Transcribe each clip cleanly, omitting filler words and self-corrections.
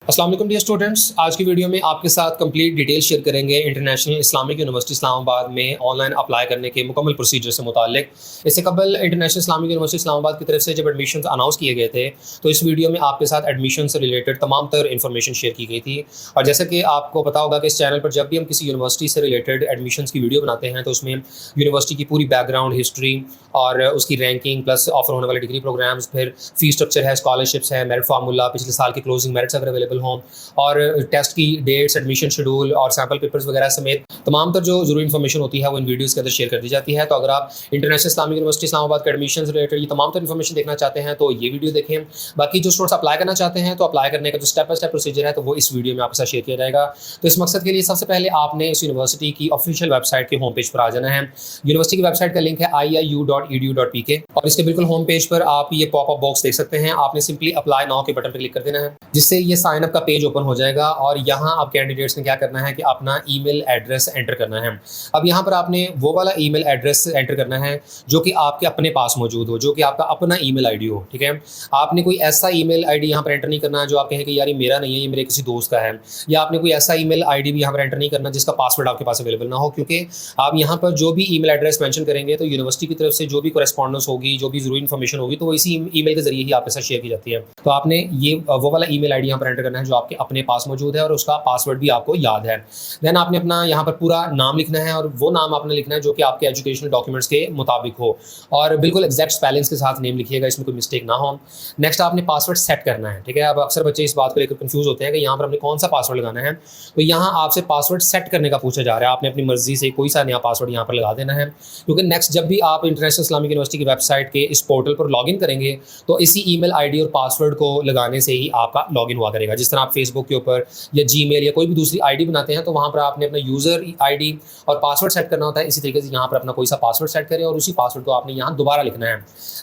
अस्सलाम वालेकुम dear students, आज की वीडियो में आपके साथ कंप्लीट डिटेल शेयर करेंगे इंटरनेशनल इस्लामिक यूनिवर्सिटी इस्लामाबाद में ऑनलाइन अप्लाई करने के मुकम्मल प्रोसीजर से मुताल्लिक। इससे कबल इंटरनेशनल इस्लामिक यूनिवर्सिटी इस्लामाबाद की तरफ से जब एडमिशन अनाउंस किए गए थे तो इस वीडियो में आपके साथ एडमिशन से रिलेटेड तमाम तर इन्फॉर्मेशन शेयर की गई थी। और जैसे कि आपको पता होगा कि इस चैनल पर जब भी हम किसी यूनिवर्सिटी से रिलेटेड एडमिशन की वीडियो बनाते हैं तो उसमें यूनिवर्सिटी की पूरी बैकग्राउंड हिस्ट्री और उसकी रैंकिंग प्लस ऑफर होने वाले डिग्री प्रोग्राम्स, फिर फी स्ट्रक्चर है, स्कॉलरशिप्स है, मेरिट फार्मूला, पिछले साल की क्लोजिंग मेरिट्स अगर अवेलेबल हों और टेस्ट की डेट्स, एडमिशन शेड्यूल और सैम्पल पेपर्स वगैरह समेत तमाम तर जो जरूरी इन्फॉर्मेशन होती है वो इन वीडियोस के अंदर शेयर कर दी जाती है। तो अगर आप इंटरनेशनल इस्लामिक यूनिवर्सिटी इस्लामाबाद के एडमिशन से रिलेटेड ये तमाम तर इन्फॉर्मेशन देखना चाहते हैं तो ये वीडियो देखें। बाकी जो स्टूडेंट्स अप्लाई करना चाहते हैं तो अप्लाई करने का जो स्टेप बाय स्टेप प्रोसीजर है तो वो इस वीडियो में आपके साथ शेयर किया जाएगा। तो इस मकसद के लिए सबसे पहले आपने इस यूनिवर्सिटी की ऑफिशियल वेबसाइट के होम पेज पर आ जाना है। यूनिवर्सिटी की वेबसाइट का लिंक है iiu.edu.pk और इसके बिल्कुल होम पेज पर आप ये पॉपअप बॉक्स देख सकते हैं। आपने सिंपली अप्लाई नाउ के बटन पर क्लिक कर देना है, जिससे ये साइन अप का पेज ओपन हो जाएगा और यहाँ आप कैंडिडेट्स ने क्या करना है कि अपना ईमेल एड्रेस एंटर करना है। अब यहाँ पर आपने वो वाला ईमेल एड्रेस एंटर करना है जो कि आपके अपने पास मौजूद हो, जो कि आपका अपना ईमेल आईडी हो। ठीक है, आपने कोई ऐसा ईमेल आईडी यहाँ पर एंटर नहीं करना जो आप कहें कि यार ये मेरा नहीं है, ये मेरे किसी दोस्त का है, या आपने कोई ऐसा ईमेल आईडी भी यहाँ पर एंटर नहीं करना जिसका पासवर्ड आपके पास अवेलेबल ना हो, क्योंकि आप यहाँ पर जो भी ईमेल एड्रेस मेंशन करेंगे तो यूनिवर्सिटी की तरफ से जो भी कोरेस्पॉन्डेंस होगी, जो भी जरूरी इन्फॉर्मेशन होगी तो वो इसी ईमेल के जरिए ही आपके साथ शेयर की जाती है। तो आपने ये वो वाला ईमेल आईडी यहाँ पर एंटर करना है जो आपके अपने पास मौजूद है और उसका पासवर्ड भी आपको याद है। देन आपने अपना यहाँ पर पूरा नाम लिखना है और वो नाम आपने लिखना है जो कि आपके एजुकेशनल डॉक्यूमेंट्स के मुताबिक हो और बिल्कुल एग्जैक्ट स्पेलिंग्स के साथ नेम लिखिएगा, इसमें कोई मिस्टेक ना हो। नेक्स्ट आपने पासवर्ड सेट करना है। ठीक है, अब अक्सर बच्चे इस बात को लेकर कंफ्यूज होते हैं कि यहाँ पर हमने कौन सा पासवर्ड लगाना है। तो यहाँ आपसे पासवर्ड सेट करने का पूछा जा रहा है। आपने अपनी मर्जी से कोई सा नया पासवर्ड यहाँ पर लगा देना है, क्योंकि नेक्स्ट जब भी आप इंटरनेशनल इस्लामिक यूनिवर्सिटी की वेबसाइट के इस पोर्टल पर लॉगिन करेंगे तो इसी ईमेल आईडी और पासवर्ड को लगाने से ही आपका लॉगिन हुआ करेगा। जिस तरह आप फेसबुक के ऊपर या जीमेल या कोई भी दूसरी आईडी बनाते हैं तो वहाँ पर आपने अपना यूज़र आईडी और पासवर्ड सेट करना होता है। इसी तरीके से यहाँ पर अपना कोई सा पासवर्ड सेट करें और उसी पासवर्ड को आपने यहाँ दोबारा लिखना है।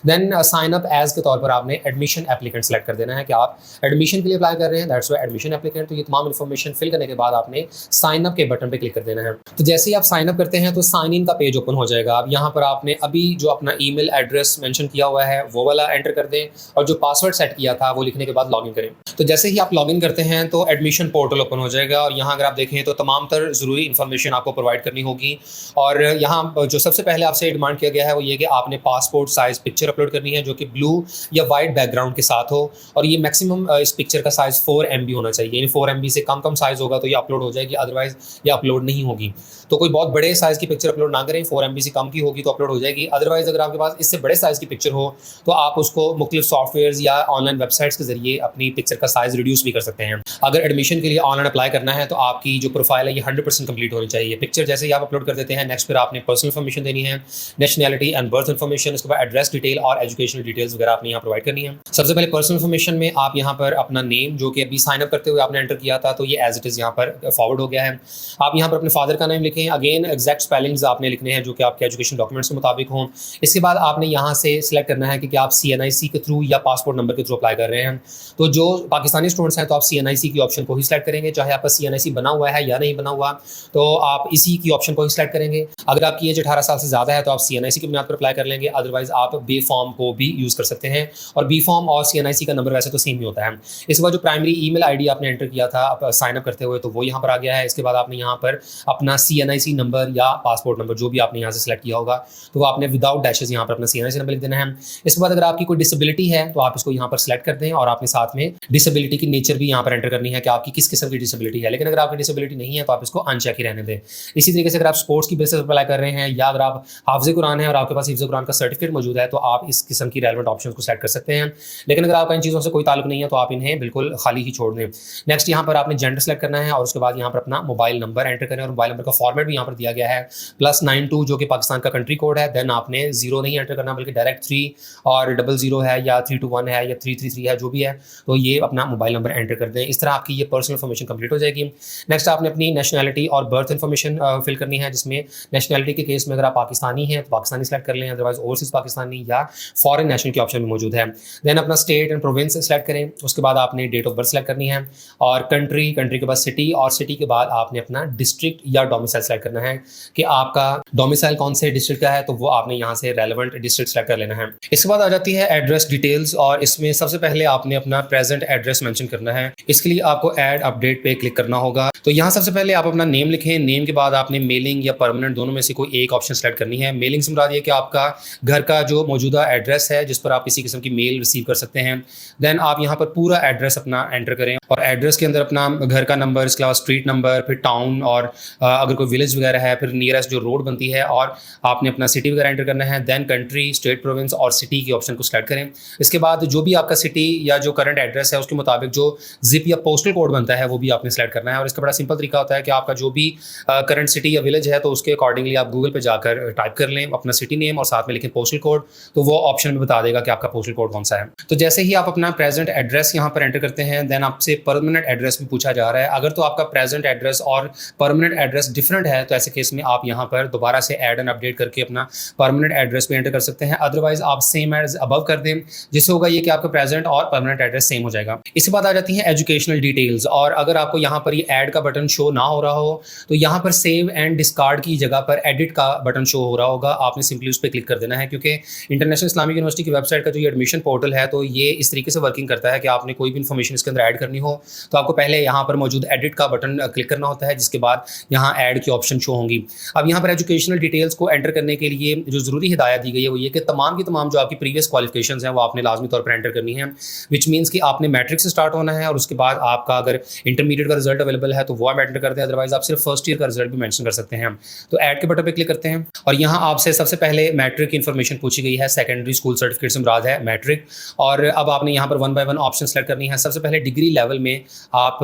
देन साइन अप एज के तौर पर आपने एडमिशन एप्लीकेंट सेलेक्ट कर देना है कि आप एडमिशन के लिए अप्लाई कर रहे हैं, दैट्स वाई एडमिशन एप्लीकेंट। तो ये तमाम इन्फॉर्मेशन फिल करने के बाद आपने साइन अप के बटन पर क्लिक कर देना है। तो जैसे ही आप साइन अप करते हैं तो साइन इन का पेज ओपन हो जाएगा। अब यहाँ पर आपने अभी जो अपना ईमेल एड्रेस मेंशन किया हुआ है वो वाला एंटर कर दें और जो पासवर्ड सेट किया था वो लिखने के बाद लॉगिन करें। तो जैसे ही आप लॉगिन करते हैं तो एडमिशन पोर्टल ओपन हो जाएगा और यहाँ अगर आप देखें तो तमाम तर ज़रूरी इन्फॉर्मेशन आपको प्रोवाइड करनी होगी। और यहाँ जो सबसे पहले आपसे डिमांड किया गया है वो ये कि आपने पासपोर्ट साइज़ पिक्चर अपलोड करनी है जो कि ब्लू या वाइट बैकग्राउंड के साथ हो और ये मैक्सिमम इस पिक्चर का साइज़ 4 MB होना चाहिए। यानी 4 MB से कम साइज़ होगा तो ये अपलोड हो जाएगी, अदरवाइज़ ये अपलोड नहीं होगी। तो कोई बहुत बड़े साइज़ की पिक्चर अपलोड ना करें, 4 MB से कम की होगी तो अपलोड हो जाएगी। अदरवाइज़ अगर आपके पास इससे बड़े साइज़ की पिक्चर हो तो आप उसको मुख्तलिफ सॉफ्टवेयर या ऑनलाइन वेबसाइट्स के जरिए अपनी पिक्चर का साइज़ रिड्यूस भी कर सकते हैं। अगर एडमिशन के लिए ऑनलाइन अप्लाई करना है तो आपकी जो प्रोफाइल है ये 100% कंप्लीट होनी चाहिए। पिक्चर जैसे ही आप अपलोड कर देते हैं, नेक्स्ट फिर आपने पर्सनल इन्फॉर्मेशन देनी है, नेशनैलिटी एंड बर्थ इन्फॉर्मेशन, उसके बाद एड्रेस डिटेल और एजुकेशनल डिटेल्स वगैरह आपने यहाँ प्रोवाइड करनी है। सबसे पहले पर्सनल इन्फॉर्मेशन में आप यहाँ पर अपना नेम जो कि अभी साइन अप करते हुए आपने एंटर किया था तो ये एज इट इज़ यहाँ पर फॉरवर्ड हो गया है। आप यहाँ पर अपने फादर का नेम लिखें, अगेन एग्जैक्ट स्पेलिंग्स आपने लिखने हैं जो कि आपके एजुकेशन डॉक्यूमेंट्स के मुताबिक हों। इसके बाद आपने यहाँ से सिलेक्ट करना है कि आप CNIC के थ्रू या पासपोर्ट नंबर के थ्रू अप्लाई कर रहे हैं। तो जो पाकिस्तानी स्टूडेंट्स हैं तो आप CNIC की ऑप्शन को ही सिलेक्ट करेंगे, चाहे आपका CNIC बना हुआ है या नहीं बना हुआ तो आप इसी की ऑप्शन को ही सिलेक्ट करेंगे। अगर आपकी एज 18 साल से ज़्यादा है तो आप CNIC की बुनियाद पर अप्लाई कर लेंगे, अदरवाइज आप बी फॉर्म को भी यूज़ कर सकते हैं और बी फॉर्म और CNIC का नंबर वैसे तो सेम ही होता है। इसके बाद जो प्राइमरी ईमेल आईडी आपने एंटर किया था साइन अप करते हुए तो वो यहाँ पर आ गया है। इसके बाद आपने यहाँ पर अपना CNIC नंबर या पासपोर्ट नंबर जो भी आपने यहाँ से सिलेक्ट किया होगा तो वो आपने विदाउट डैशेस यहाँ पर अपना CNIC नंबर लिख देना है। इसके बाद अगर आपकी कोई डिसेबिलिटी है तो आप इसको यहाँ पर सिलेक्ट कर दें और आपने साथ में डिसेबिलिटी की नेचर भी यहाँ पर एंटर करनी है कि आपकी किस किस्म की डिसेबिलिटी है। लेकिन अगर आपकी डिसेबिलिटी नहीं है तो आप इसको अनचेक ही रहने दें। इसी तरीके से अगर आप स्पोर्ट्स की बेसिस पर अप्लाई कर रहे हैं या अगर आप हाफ़िज़ कुरान है और आपके पास हिफ्ज़ कुरान का सर्टिफिकेट मौजूद है तो आप इस किस्म की रेलेवेंट ऑप्शन को सेलेक्ट कर सकते हैं। लेकिन अगर आपका इन चीज़ों से कोई ताल्लुक नहीं है तो आप इन्हें बिल्कुल खाली ही छोड़ दें। नेक्स्ट यहाँ पर आपने जेंडर सेलेक्ट करना है और उसके बाद यहाँ पर अपना मोबाइल नंबर एंटर करें और मोबाइल नंबर का फॉर्मेट भी यहाँ पर दिया गया है +92 जो कि पाकिस्तान का कंट्री कोड है। देन आपने 0 नहीं एंटर करना बल्कि डायरेक्ट 3 और 00 है या 321 है या 333 है जो भी है तो ये अपना मोबाइल नंबर एंटर कर दें। इस तरह आपकी ये पर्सनल इन्फॉर्मेशन कंप्लीट हो जाएगी। नेक्स्ट आपने अपनी नेशनैलिटी और बर्थ इन्फॉर्मेशन फिल करनी है, जिसमें नेशनैलिटी के केस में अगर आप पाकिस्तानी हैं तो पाकिस्तानी सेलेक्ट कर लें, अदरवाइज ओवरसीज पाकिस्तानी या फॉरेन नेशनल की ऑप्शन भी मौजूद है। देन अपना स्टेट एंड प्रोविंस सेलेक्ट करें, उसके बाद आपने डेट ऑफ बर्थ सेलेक्ट करनी है और कंट्री के बाद सिटी और सिटी के बाद आपने अपना डिस्ट्रिक्ट या डोमिसाइल सेलेक्ट करना है कि आपका डोमिसाइल कौन से डिस्ट्रिक्ट का है तो वो आपने यहाँ से रेलेवेंट डिस्ट्रिक्ट सेलेक्ट कर लेना है। इसके बाद आ जाती है एड्रेस डिटेल्स और इसमें सबसे पहले आपने अपना प्रेजेंट एड्रेस मेंशन करना है। इसके लिए आपको ऐड अपडेट पे क्लिक करना होगा। तो यहाँ सबसे पहले आप अपना नेम लिखें। नेम के बाद आपने मेलिंग या परमानेंट दोनों में से कोई एक ऑप्शन सेलेक्ट करनी है। मेलिंग से मुराद ये कि आपका घर का जो मौजूदा एड्रेस है जिस पर आप किसी किस्म की मेल रिसीव कर सकते हैं। देन आप यहाँ पर पूरा एड्रेस अपना एंटर करें और एड्रेस के अंदर अपना घर का नंबर, इसके अलावा स्ट्रीट नंबर, फिर टाउन और अगर कोई विलेज वगैरह है, फिर नियरेस्ट जो रोड बनती है, और आपने अपना सिटी वगैरह एंटर करना है। देन कंट्री, स्टेट, प्रोविंस और सिटी के ऑप्शन को सेलेक्ट करें। इसके बाद जो भी आपका सिटी या जो करंट एड्रेस है उसके मुताबिक जो जिप या पोस्टल कोड बनता है वो भी आपने सेलेक्ट करना है। और इसका बड़ा सिंपल तरीका होता है कि आपका जो भी करंट सिटी या विलेज है तो उसके अकॉर्डिंगली आप गूगल पे जाकर टाइप कर लें अपना सिटी नेम और साथ में लिखें पोस्टल कोड, तो वो ऑप्शन में बता देगा कि आपका पोस्टल कोड कौन सा है। तो जैसे ही आप अपना प्रेजेंट एड्रेस यहाँ पर एंटर करते हैं, देन आपसे परमानेंट एड्रेस भी पूछा जा रहा है। अगर तो आपका प्रेजेंट एड्रेस और परमानेंट एड्रेस डिफरेंट है तो ऐसे केस में आप यहाँ पर दोबारा से ऐड एंड अपडेट करके अपना परमानेंट एड्रेस भी एंटर कर सकते हैं। अदरवाइज आप सेम एज अबव कर दें, जिससे होगा ये कि आपका प्रेजेंट और परमानेंट एड्रेस सेम हो जाएगा। इसके बाद आ जाती है एजुकेशनल डिटेल्स। और अगर आपको यहाँ पर ये ऐड का बटन शो ना हो रहा हो तो यहाँ पर सेव एंड डिस्कार्ड की जगह पर एडिट का बटन शो हो रहा होगा। आपने सिंपली उस पर क्लिक कर देना है, क्योंकि इंटरनेशनल इस्लामिक यूनिवर्सिटी की वेबसाइट का जो ये एडमिशन पोर्टल है तो ये इस तरीके से वर्किंग करता है कि आपने कोई भी इन्फॉर्मेशन इसके अंदर ऐड करनी हो तो आपको पहले यहाँ पर मौजूद एडिट का बटन क्लिक करना होता है, जिसके बाद यहाँ ऐड की ऑप्शन शो होंगी। अब यहाँ पर एजुकेशनल डिटेल्स को एंटर करने के लिए जो ज़रूरी हिदायत दी गई है वो ये कि तमाम की तमाम जो आपकी प्रीवियस क्वालिफिकेशंस हैं वो आपने लाजमी तौर पर एंटर करनी है, विच मीन्स कि आपने मैट्रिक से स्टार्ट होना है और उसके बाद आपका अगर इंटरमीडिएट का रिजल्ट अवेलेबल है तो वो आप एंटर करते हैं, अदरवाइज आप सिर्फ फर्स्ट ईयर का रिजल्ट भी मेंशन कर सकते हैं। तो ऐड के बटन पे क्लिक करते हैं और यहाँ आपसे सबसे पहले मैट्रिक की इन्फॉर्मेशन पूछी गई है। सेकेंडरी स्कूल सर्टिफिकेट से मुराद है मैट्रिक। और अब आपने यहाँ पर 1 बाय 1 ऑप्शन सेलेक्ट करनी है। सबसे पहले डिग्री लेवल में आप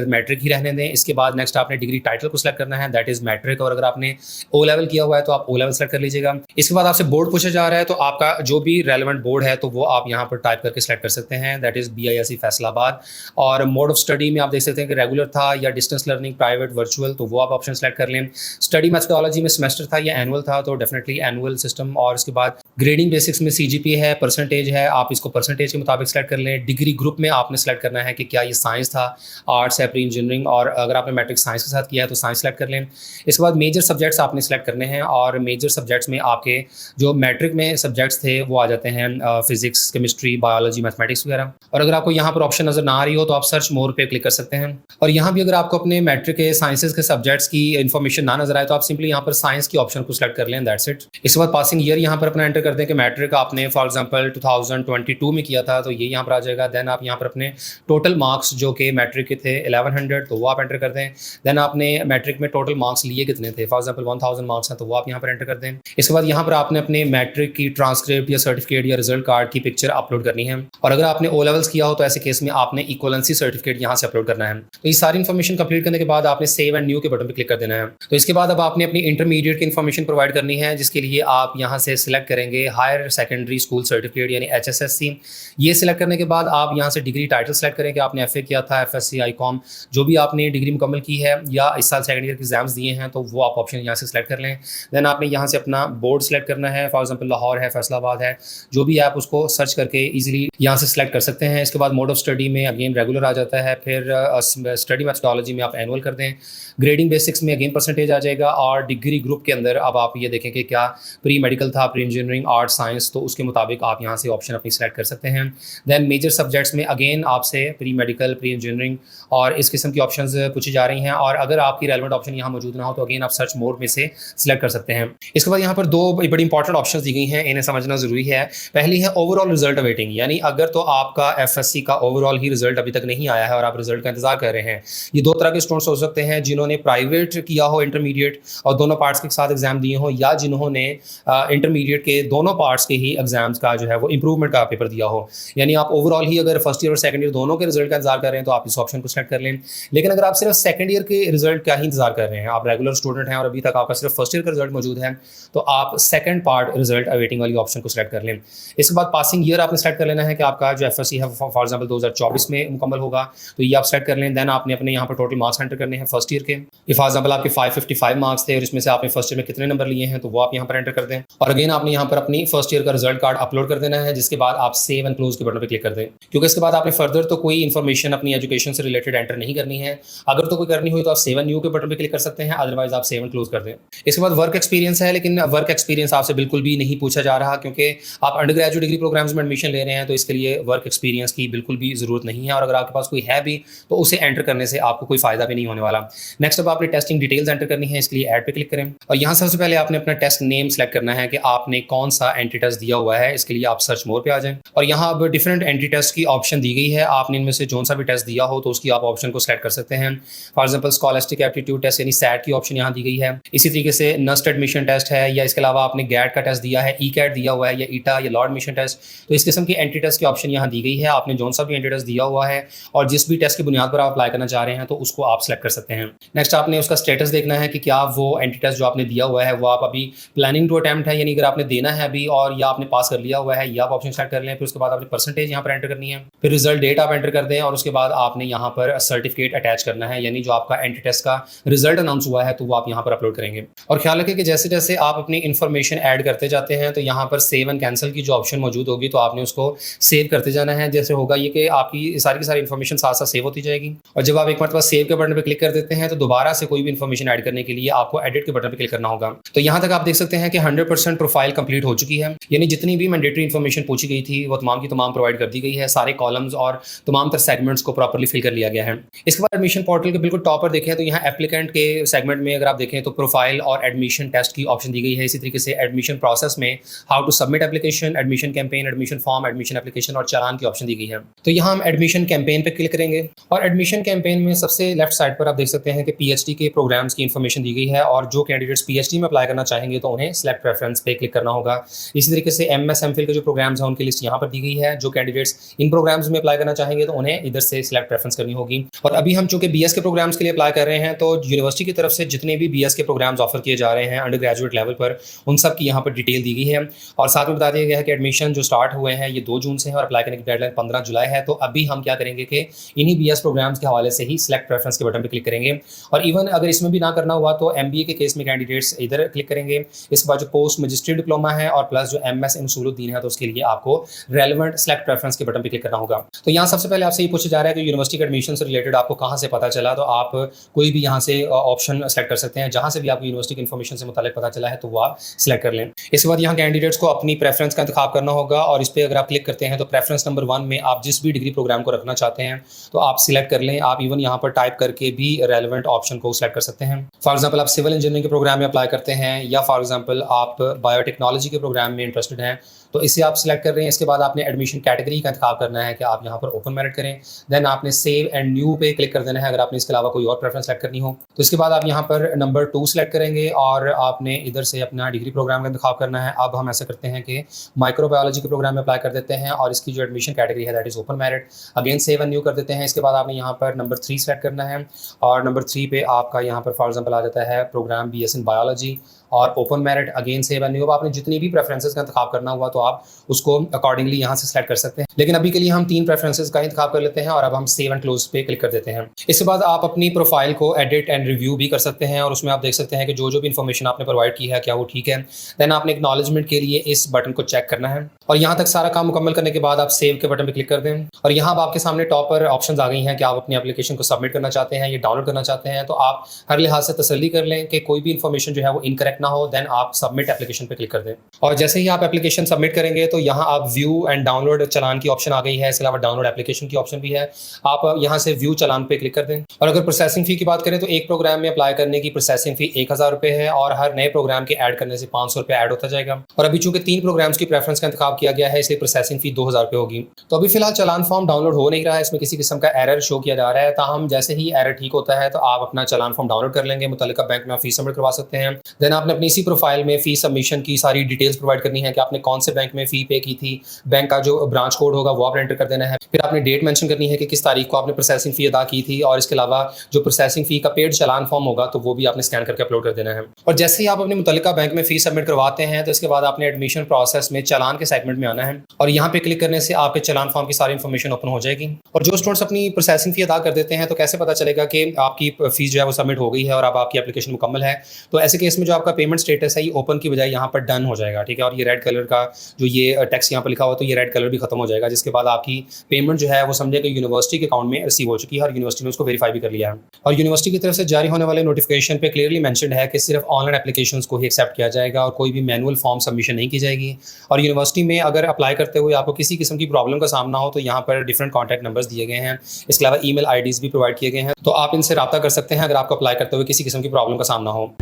मैट्रिक ही रहने दें। इसके बाद नेक्स्ट आपने डिग्री टाइटल को सिलेक्ट करना है, दैट इज मैट्रिक। और अगर आपने ओ लेवल किया हुआ है तो आप ओ लेवल सेलेक्ट कर लीजिएगा। इसके बाद आपसे बोर्ड पूछा जा रहा है तो आपका जो भी रेलेवेंट बोर्ड है तो वो आप यहाँ पर टाइप करके सिलेक्ट कर सकते हैं, दैट इज BISE फैसलाबाद। और मोड ऑफ स्टडी में आप देख सकते हैं कि रेगुलर था या डिस्टेंस लर्निंग, प्राइवेट, वर्चुअल, तो वो आप ऑप्शन सेलेक्ट कर लें। स्टडी मेथोडोलॉजी में सेमेस्टर था या एनुअल था तो डेफिनेटली एनुअल सिस्टम। और इसके बाद ग्रेडिंग बेसिक्स में CGPA है, परसेंटेज है, आप इसको परसेंटेज के मुताबिक सेलेक्ट कर लें। डिग्री ग्रुप में आपने सेलेक्ट करना है कि क्या ये साइंस था, आर्ट्स है, प्री इंजीनियरिंग, और अगर आपने मैट्रिक साइंस के साथ किया है तो साइंस सेलेक्ट कर लें। इसके बाद मेजर सब्जेक्ट्स आपने सेलेक्ट करने हैं और मेजर सब्जेक्ट्स में आपके जो मैट्रिक में सब्जेक्ट्स थे वो आ जाते हैं फिजिक्स, केमिस्ट्री, बायोलॉजी, मैथमेटिक्स वगैरह। और अगर आपको यहाँ पर ऑप्शन नजर ना आ रही हो तो आप सर्च मोर पे क्लिक कर सकते हैं। और यहाँ भी अगर आपको अपने मैट्रिक के साइंसेज के सब्जेक्ट्स की इन्फॉर्मेशन ना नजर आए तो आप सिंपली यहाँ पर साइंस की ऑप्शन को सिलेक्ट कर लें, दैट्स इट। इसके बाद पासिंग ईयर यहाँ पर अपना एंटर कर दें कि मैट्रिक आपने फॉर एग्जांपल 2022 में किया था तो ये यहाँ पर आ जाएगा। देन आप यहाँ पर अपने टोटल मार्क्स जो कि मैट्रिक के थे 1100 तो वो आप एंटर कर दें। देन आपने मैट्रिक में टोटल मार्क्स लिए कितने थे, फॉर एग्जांपल 1000 मार्क्स हैं तो वो आप यहाँ पर एंटर कर दें। इसके बाद यहाँ पर आपने अपने मैट्रिक की ट्रांसक्रिप्ट या सर्टिफिकेट या रिजल्ट कार्ड की पिक्चर अपलोड करनी है। और अगर आपने ओ लेवल्स किया हो तो ऐसे केस में आपने इक्वलेंसी सर्टिफिकेट यहाँ से अपलोड करना है। तो ये सारी इन्फॉर्मेशन कंप्लीट करने के बाद आपने सेव एंड न्यू के बटन पर क्लिक कर देना है। तो इसके बाद अब आपने अपनी इंटरमीडिएट की इन्फॉर्मेशन प्रोवाइड करनी है, जिसके लिए आप यहाँ से सिलेक्ट करेंगे हायर सेकेंडरी स्कूल सर्टिफिकेट यानी HSSC। ये सिलेक्ट करने के बाद आप यहाँ से डिग्री टाइटल सेलेक्ट करें कि आपने FA किया था, FSC, ICOM, जो भी आपने डिग्री मुकम्मल की है या इस साल सेकेंड ईयर के एग्जाम्स दिए हैं तो वो आप ऑप्शन यहाँ से सिलेक्ट कर लें। देन आपने यहाँ से अपना बोर्ड सेलेक्ट करना है, फॉर एग्जाम्पल लाहौर है, फैसलाबाद है, जो भी आप उसको सर्च करके ईजिली यहाँ से सिलेक्ट कर सकते हैं। इसके बाद मोड ऑफ स्टडी में अगेन रेगुलर आ जाता है, फिर स्टडी मेथोडोलॉजी में आप एनुअल कर दें। ग्रेडिंग बेसिक्स में अगेन परसेंटेज आ जाएगा। और डिग्री ग्रुप के अंदर अब आप ये देखें कि क्या प्री मेडिकल था, प्री इंजीनियरिंग, आर्ट्स, साइंस, तो उसके मुताबिक आप यहाँ से ऑप्शन अपनी सेलेक्ट कर सकते हैं। देन मेजर सब्जेक्ट्स में अगेन आपसे प्री मेडिकल, प्री इंजीनियरिंग और इस किस्म की ऑप्शंस पूछी जा रही हैं। और अगर आपकी रेलेवेंट ऑप्शन यहाँ मौजूद ना हो तो अगेन आप सर्च मोड में से सिलेक्ट कर सकते हैं। इसके बाद यहाँ पर दो बड़ी इंपॉर्टेंट ऑप्शन दी गई हैं, इन्हें समझना जरूरी है। पहली है ओवरऑल रिजल्ट अवेटिंग, यानी अगर तो आपका FSC का ओवरऑल ही रिजल्ट अभी तक नहीं आया है और आप रिजल्ट का इंतजार कर रहे हैं। ये दो तरह के स्टूडेंट्स हो सकते हैं, जिन्होंने प्राइवेट किया हो इंटरमीडिएट और दोनों पार्ट्स के साथ एग्जाम दिए हो, या जिन्होंने इंटरमीडिएट के दोनों पार्ट्स के ही एग्जाम्स का जो है वो इंप्रूवमेंट का पेपर दिया हो। यानी आप ओवरऑल ही अगर फर्स्ट ईयर और सेकंड ईयर दोनों के रिजल्ट का इंतजार कर रहे हैं तो आप इस ऑप्शन को सेलेक्ट कर लें। लेकिन अगर आप सिर्फ सेकंड ईयर के रिजल्ट का ही इंतजार कर रहे हैं, आप रेगुलर स्टूडेंट हैं और अभी तक आपका सिर्फ फर्स्ट ईयर का रिजल्ट मौजूद है, तो आप सेकंड पार्ट रिजल्ट अवेटिंग वाली ऑप्शन को सेलेक्ट कर लें। इसके बाद पासिंग ईयर आपने सेलेक्ट कर लेना है कि आपका जो FSC है फॉर एग्जाम्पल 2024 में मुकम्मल होगा, तो ये आप सेलेक्ट कर लें। देन आपने अपने यहाँ पर टोटल मार्क्स एंटर करने हैं फर्स्ट ईयर के। ये फॉर एग्जाम्पल आपके 555 मार्क्स थे और इसमें से आपने फर्स्ट ईयर में कितने नंबर लिए हैं तो वो आप यहाँ पर एंटर कर दें। और अगेन आपने यहाँ पर अपनी फर्स्ट ईयर का रिजल्ट कार्ड अपलोड कर देना है, जिसके बाद आप सेव एंड क्लोज के बटन पर क्लिक कर दें, क्योंकि इसके बाद आपने फर्दर तो कोई इन्फॉर्मेशन अपनी एजुकेशन से रिलेटेड एंटर नहीं करनी है। अगर तो कोई करनी हुई तो आप सेव एंड न्यू के बटन पर क्लिक कर सकते हैं, अदरवाइज आप सेव एंड क्लोज कर दें। इसके बाद वर्क एक्सपीरियंस है, लेकिन वर्क एक्सपीरियंस आपसे बिल्कुल भी नहीं पूछा जा रहा, क्योंकि आप अंडर ग्रेजुएट डिग्री प्रोग्राम्स में एडमिशन ले रहे हैं, तो इसके लिए वर्क एक्सपीरियंस की बिल्कुल भी जरूरत नहीं है, और अगर आपके पास कोई है भी तो उसे एंटर करने से आपको कोई फायदा भी नहीं होने वाला। नेक्स्ट अब आपने टेस्टिंग डिटेल्स एंटर करनी है, इसके लिए ऐड पे क्लिक करें, और यहाँ सबसे पहले आपने अपना टेस्ट नेम सेलेक्ट करना है कि आपने कौन सा एंटी टेस्ट दिया हुआ है। इसके लिए आप सर्च मोर पे आ जाएं, और यहाँ अब डिफरेंट एंटी टेस्ट की ऑप्शन दी गई है। आपने इनमें से जोन सा भी टेस्ट दिया हो तो उसकी आप ऑप्शन को सेलेक्ट कर सकते हैं। For example scholastic aptitude test यानी सैट की ऑप्शन यहाँ दी गई है। इसी तरीके से नस्ट एडमिशन टेस्ट है, या इसके अलावा आपने गैट का टेस्ट दिया है, ई कैट दिया हुआ है, या ईटा या लॉर्ड एडमिशन टेस्ट, तो इस किस्म की एंटी टेस्ट की ऑप्शन यहाँ दी गई है। आपने जोन सा भी एंटी टेस्ट दिया हुआ है और जिस भी टेस्ट की बुनियाद पर आप अप्लाई करना चाह रहे हैं तो उसको आप सेलेक्ट कर सकते हैं। नेक्स्ट आपने उसका स्टेटस देखना है कि क्या वो एंटी टेस्ट जो आपने दिया हुआ है वो आप अभी प्लानिंग टू अटेम्प्ट है, यानी अगर आपने देना है अभी और या आपने पास कर लिया हुआ है, या आप ऑप्शन सेलेक्ट कर लें। फिर उसके बाद आपने परसेंटेज यहाँ पर एंटर करनी है, फिर रिजल्ट डेट आप एंटर कर दें, और उसके बाद आपने यहाँ पर सर्टिफिकेट अटैच करना है, यानी जो आपका एंटी टेस्ट का रिजल्ट अनाउंस हुआ है तो वो आप यहाँ पर अपलोड करेंगे। और ख्याल रखें कि जैसे जैसे आप अपनी इन्फॉर्मेशन ऐड करते जाते हैं तो यहाँ पर सेव एंड कैंसिल की जो ऑप्शन मौजूद होगी तो आपने उसको सेव करते जाना है। जैसे होगा ये कि आपकी सारी की सारी इन्फॉर्मेशन साथ साथ सेव होती जाएगी, और जब आप एक मरतबा सेव के बटन पर क्लिक कर देते हैं तो दोबारा से कोई भी इन्फॉर्मेशन ऐड करने के लिए आपको एडिट के बटन पर क्लिक करना होगा। तो यहाँ तक आप देख सकते हैं कि 100% प्रोफाइल कंप्लीट हो चुकी है, यानी जितनी भी मैंडेटरी इन्फॉर्मेशन पूछी गई थी वो तमाम की तमाम प्रोवाइड कर दी गई है। सारे कॉलम्स और तमाम तर सेगमेंट्स को प्रॉपर्ली फिल कर लिया गया है। इसके बाद एडमिशन पोर्टल के बिल्कुल टॉप पर देखें तो यहाँ एप्लीकेंट के सेगमेंट में अगर आप देखें तो प्रोफाइल और एडमिशन टेस्ट की ऑप्शन दी गई है। इसी तरीके से एडमिशन प्रोसेस में how to submit application, admission campaign, admission form, admission application और चालान की ऑप्शन दी गई है। तो यहाँ हम एडमिशन कैंपेन पे क्लिक करेंगे, और एडमिशन कैंपेन में सबसे लेफ्ट साइड पर आप देख सकते हैं कि पीएचडी के प्रोग्राम्स की इन्फॉर्मेशन दी गई है, और जो कैंडिडेट्स पीएचडी में अप्लाई करना चाहेंगे तो उन्हें सिलेक्ट प्रेफरेंस पे क्लिक करना होगा। इसी तरीके से एमएस एमफिल के जो प्रोग्राम्स हैं उनकी लिस्ट यहाँ पर दी गई है। जो कैंडिडेट्स इन प्रोग्राम्स में अप्लाई करना चाहेंगे तो उन्हें इधर से सिलेक्ट प्रेफरेंस करनी होगी। और अभी हम चूंकि बीएस के प्रोग्राम्स के लिए अप्लाई कर रहे हैं तो यूनिवर्सिटी की तरफ से जितने भी बीएस के प्रोग्राम्स ऑफर किए जा रहे हैं अंडर ग्रेजुएट लेवल पर, उन सब की यहाँ पर डिटेल दी गई है। और साथ में बता दिया गया है कि एडमिशन जो स्टार्ट हुए हैं ये 2 जून से है और अप्लाई करने की डेडलाइन 15 जुलाई है। तो अभी हम क्या करेंगे कि इन्हीं बीएस प्रोग्राम्स के हवाले से ही सिलेक्ट प्रेफरेंस के बटन पर क्लिक करेंगे। और इवन अगर इसमें भी ना करना हुआ तो एमबीए के केस में कैंडिडेट्स इधर क्लिक करेंगे। इसके बाद जो पोस्ट मजिस्ट्रेट डिप्लोमा है और प्लस जो एमएस इन उसूलुद्दीन है तो उसके लिए आपको रेलेवेंट सिलेक्ट प्रेफरेंस के बटन पर क्लिक करना होगा। तो यहाँ सबसे पहले आपसे ये पूछा जा रहा है कि यूनिवर्सिटी के एडमिशन से रिलेटेड आपको कहाँ से पता चला, तो आप कोई भी यहाँ से ऑप्शन सेलेक्ट कर सकते हैं। जहाँ से भी आपको यूनिवर्सिटी की इन्फॉर्मेशन से मुतालिक पता चला है तो वो आप सिलेक्ट कर लें। इसके बाद यहाँ कैंडिडेट्स को अपनी प्रेफरेंस का इंतखाब करना होगा, और इस पर अगर आप क्लिक करते हैं तो प्रेफरेंस नंबर 1 में आप जिस भी डिग्री प्रोग्राम को रखना चाहते हैं तो आप सिलेक्ट कर लें। आप इवन यहाँ पर टाइप करके भी रेलेवेंट ऑप्शन को सिलेक्ट कर सकते हैं। फॉर एग्जाम्पल आप सिविल इंजीनियरिंग के प्रोग्राम में अप्लाई करते हैं, या फॉर एग्जाम्पल आप बायोटेक्नोलॉजी के प्रोग्राम में इंटरेस्टेड हैं तो इसे आप सिलेक्ट कर रहे हैं। इसके बाद आपने एडमिशन कैटेगरी का इंतखाब करना है कि आप यहाँ पर ओपन मेरिट करें। देन आपने सेव एंड न्यू पे क्लिक कर देना है अगर आपने इसके अलावा कोई और प्रेफरेंस सेलेक्ट करनी हो। तो इसके बाद आप यहाँ पर नंबर 2 सेलेक्ट करेंगे और आपने इधर से अपना डिग्री प्रोग्राम का इंतखाब करना है। अब हम ऐसा करते हैं कि माइक्रोबायोलॉजी के प्रोग्राम में अप्लाई कर देते हैं और इसकी जो एडमिशन कैटेगरी है that is open merit. Again save and new कर देते हैं। इसके बाद आपने यहाँ पर नंबर 3 सेलेक्ट करना है, और नंबर 3 पे आपका यहाँ पर फॉर एग्जाम्पल आ जाता है प्रोग्राम बीएस इन बायोलॉजी और open merit. Again save and new. आपने जितनी भी प्रेफरेंसेस का इंतखाब करना हुआ तो आप उसको अकॉर्डिंगली यहाँ से सिलेक्ट कर सकते हैं, लेकिन अभी के लिए हम 3 प्रेफरेंसेस का इंतखाब कर लेते हैं और अब हम सेव एंड क्लोज पे क्लिक कर देते हैं। इसके बाद आप अपनी प्रोफाइल को एडिट एंड रिव्यू भी कर सकते हैं, और उसमें आप देख सकते हैं कि जो जो भी इन्फॉर्मेशन आपने प्रोवाइड की है क्या वो ठीक है। देन आपने एक्नॉलेजमेंट के लिए इस बटन को चेक करना है, और यहाँ तक सारा काम मुकम्मल करने के बाद आप सेव के बटन पर क्लिक कर दें। और यहाँ आपके सामने टॉप पर ऑप्शन आ गई हैं कि आप अपनी एप्लीकेशन को सबमिट करना चाहते हैं या डाउनलोड करना चाहते हैं। तो आप हर लिहाज से तसल्ली कर लें कि कोई भी इन्फॉर्मेशन जो है वो इनकरेक्ट ना हो। देन आप सबमिट एप्लीकेशन पे क्लिक कर दें, और जैसे ही आप एप्लीकेशन सबमिट करेंगे तो यहाँ आप व्यू एंड डाउनलोड चालान की ऑप्शन आ गई है। इसके अलावा डाउनलोड एप्लीकेशन की ऑप्शन भी है। आप यहाँ से व्यू चालान पे क्लिक कर दें। और अगर प्रोसेसिंग फी की बात करें तो एक प्रोग्राम में अप्लाई करने की प्रोसेसिंग फी 1000 रुपये है, और हर नए प्रोग्राम के ऐड करने से 500 रुपये ऐड होता जाएगा। और अभी चूंकि 3 प्रोग्राम्स की प्रेफरेंस का इंतखाब किया गया है इसलिए प्रोसेसिंग फी 2000 रुपये होगी। तो अभी फिलहाल चालान फॉर्म डाउनलोड हो नहीं रहा है, इसमें किसी किस्म का एरर शो किया जा रहा है। ताहम जैसे ही एरर ठीक होता है तो आप अपना चालान फॉर्म डाउनलोड कर लेंगे, मुतल्लिका बैंक में आप फीस सबमिट करवा सकते हैं। देन आपने अपनी इसी प्रोफाइल में फीस सबमिशन की सारी डिटेल्स प्रोवाइड करनी है कि आपने कौन से बैंक में फ़ी पे की थी, बैंक का जो ब्रांच कोड होगा वो आपने एंटर कर देना है। फिर आपने डेट मेंशन करनी है कि किस तारीख को आपने प्रोसेसिंग फ़ी अदा की थी, और इसके अलावा जो प्रोसेसिंग फ़ी का पेड चालान फॉर्म होगा तो वो भी आपने स्कैन करके अपलोड कर देना है। और जैसे ही आप अपने मुतल्लिका बैंक में फ़ीस सबमिट करवाते हैं तो इसके बाद आपने एडमिशन प्रोसेस में चालान के सेगमेंट में आना है, और यहाँ पे क्लिक करने से आपके चालान फॉर्म की सारी इन्फॉर्मेशन ओपन हो जाएगी। और जो स्टूडेंट्स अपनी प्रोसेसिंग फ़ी अदा कर देते हैं तो कैसे पता चलेगा कि आपकी फ़ीस जो है वो सबमिट हो गई है और अब आपकी एप्लीकेशन मुकम्मल है? तो ऐसे केस में जो आपका पेमेंट स्टेटस है ये ओपन की बजाय यहाँ पर डन हो जाएगा, ठीक है? और ये रेड कलर का जो ये टेक्स्ट यहाँ पर लिखा हुआ तो ये रेड कलर भी खत्म हो जाएगा, जिसके बाद आपकी पेमेंट जो है वो समझे कि यूनिवर्सिटी के अकाउंट में रिसीव हो चुकी है और यूनिवर्सिटी ने उसको वेरीफाई भी कर लिया है। और यूनिवर्सिटी की तरफ से जारी होने वाले नोटिफिकेशन पे क्लियरली मेंशन्ड है कि सिर्फ ऑनलाइन एप्लीकेशंस को ही एक्सेप्ट किया जाएगा और कोई भी मैनुअल फॉर्म सबमिशन नहीं की जाएगी। और यूनिवर्सिटी में अगर अप्लाई करते हुए आपको किसी किस्म की प्रॉब्लम का सामना हो तो यहाँ पर डिफरेंट कॉन्टैक्ट नंबर्स दिए गए हैं, इसके अलावा ईमेल आईडीज़ भी प्रोवाइड किए गए हैं, तो आप इनसे रब्ता कर सकते हैं अगर आपको अप्लाई करते हुए किसी किस्म की प्रॉब्लम का सामना हो।